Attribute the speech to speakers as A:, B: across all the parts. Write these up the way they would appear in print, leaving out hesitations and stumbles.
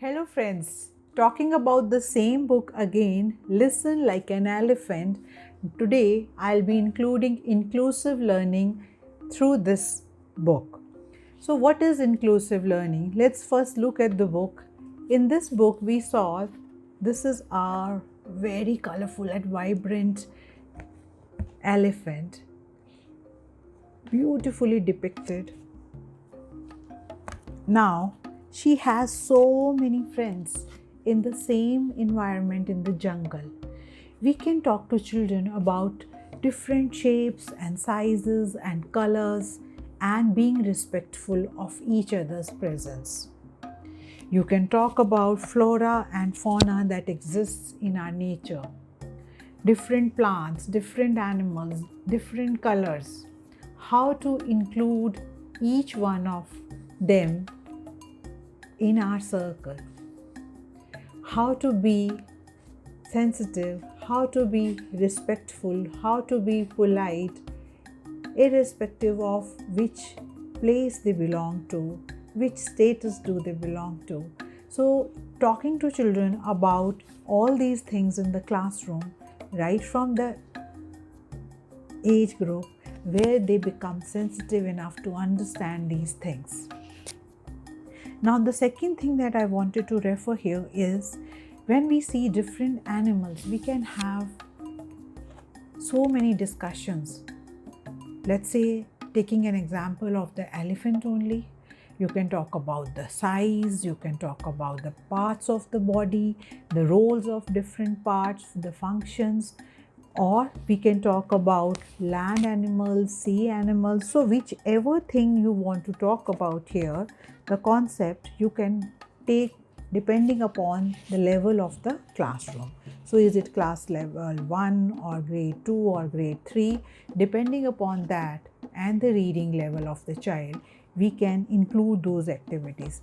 A: Hello friends, talking about the same book again, Listen Like an Elephant. Today I'll be including inclusive learning through this book. So what is inclusive learning? Let's first look at the book. In this book we saw this is our very colorful and vibrant elephant, beautifully depicted. Now, she has so many friends in the same environment in the jungle. We can talk to children about different shapes and sizes and colors and being respectful of each other's presence. You can talk about flora and fauna that exists in our nature. Different plants, different animals, different colors. How to include each one of them in our circle, how to be sensitive, how to be respectful, how to be polite, irrespective of which place they belong to, which status do they belong to. So, talking to children about all these things in the classroom, right from the age group where they become sensitive enough to understand these things. Now, the second thing that I wanted to refer here is when we see different animals, we can have so many discussions. Let's say, taking an example of the elephant only, you can talk about the size, you can talk about the parts of the body, the roles of different parts, the functions, or we can talk about land animals, sea animals. So whichever thing you want to talk about here, the concept you can take depending upon the level of the classroom. So is it class level 1 or grade 2 or grade 3? Depending upon that and the reading level of the child, we can include those activities.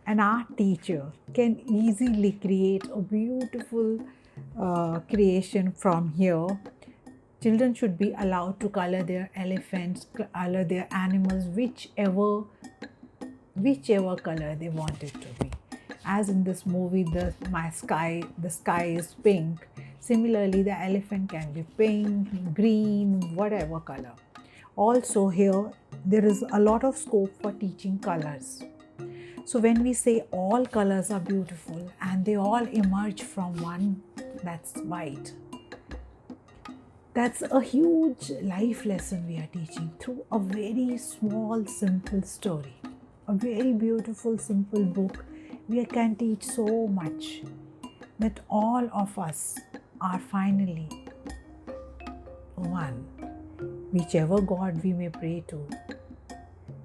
A: An art teacher can easily create a beautiful creation from here. Children should be allowed to color their elephants, color their animals, whichever color they want it to be. As in this movie, the sky is pink. Similarly, the elephant can be pink, green, whatever color. Also here, there is a lot of scope for teaching colors. So when we say all colors are beautiful and they all emerge from one, that's white. That's a huge life lesson we are teaching through a very small, simple story. A very beautiful, simple book. We can teach so much that all of us are finally one. Whichever God we may pray to,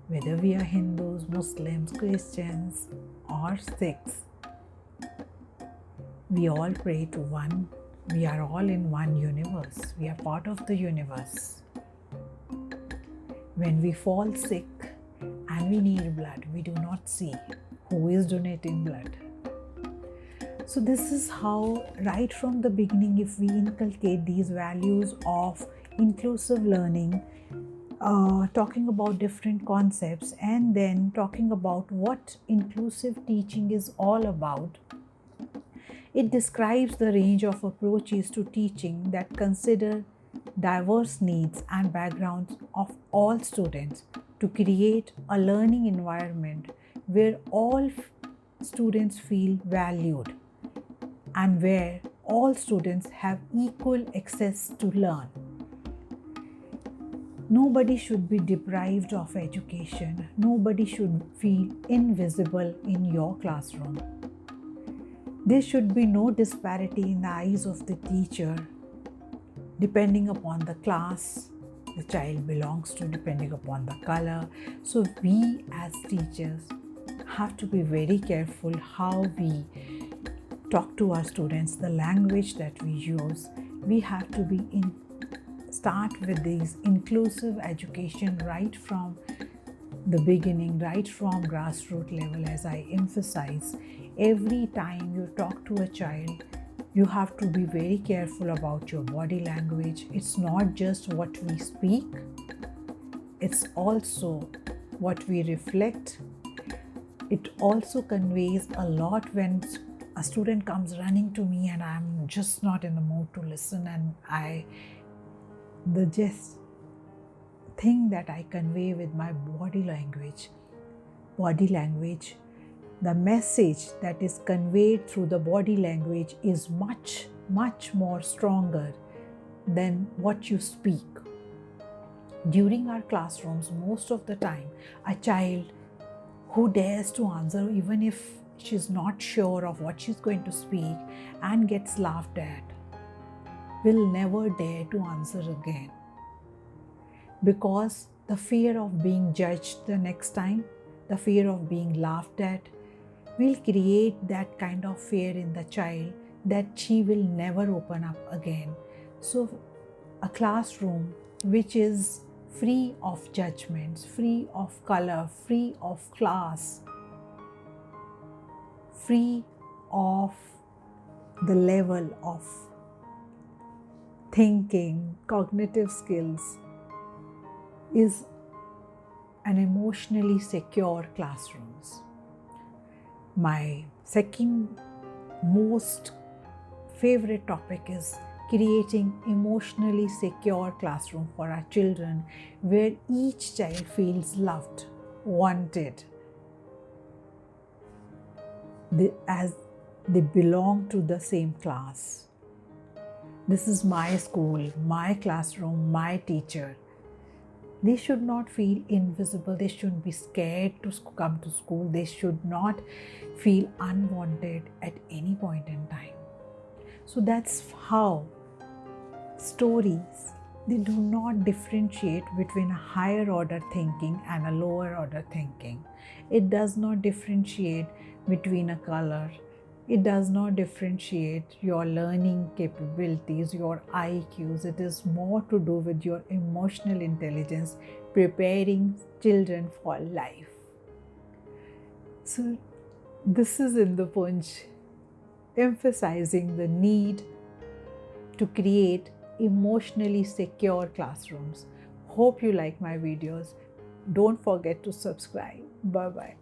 A: whether we are Hindus, Muslims, Christians, or Sikhs, we all pray to one. We are all in one universe. We are part of the universe. When we fall sick and we need blood, we do not see who is donating blood. So this is how, right from the beginning, if we inculcate these values of inclusive learning, talking about different concepts and then talking about what inclusive teaching is all about. It describes the range of approaches to teaching that consider diverse needs and backgrounds of all students to create a learning environment where all students feel valued and where all students have equal access to learn. Nobody should be deprived of education. Nobody should feel invisible in your classroom. There should be no disparity in the eyes of the teacher depending upon the class the child belongs to, depending upon the color. So we as teachers have to be very careful how we talk to our students, the language that we use. We have to start with these inclusive education right from the beginning, right from grassroots level. As I emphasize, every time you talk to a child, you have to be very careful about your body language. It's not just what we speak, it's also what we reflect, It also conveys a lot when a student comes running to me and I'm just not in the mood to listen, and the just thing that I convey with my body language, the message that is conveyed through the body language is much, much more stronger than what you speak. During our classrooms, most of the time, a child who dares to answer, even if she's not sure of what she's going to speak and gets laughed at, will never dare to answer again. Because the fear of being judged the next time, the fear of being laughed at, will create that kind of fear in the child that she will never open up again. So, a classroom which is free of judgments, free of color, free of class, free of the level of thinking, cognitive skills, is an emotionally secure classrooms. My second most favorite topic is creating emotionally secure classroom for our children, where each child feels loved, wanted, as they belong to the same class. This is my school, my classroom, my teacher. They should not feel invisible. They shouldn't be scared to come to school. They should not feel unwanted at any point in time. So that's how stories, they do not differentiate between a higher order thinking and a lower order thinking. It does not differentiate between a color. It does not differentiate your learning capabilities, your IQs. It is more to do with your emotional intelligence, preparing children for life. So this is Indu emphasizing the need to create emotionally secure classrooms. Hope you like my videos. Don't forget to subscribe. Bye-bye.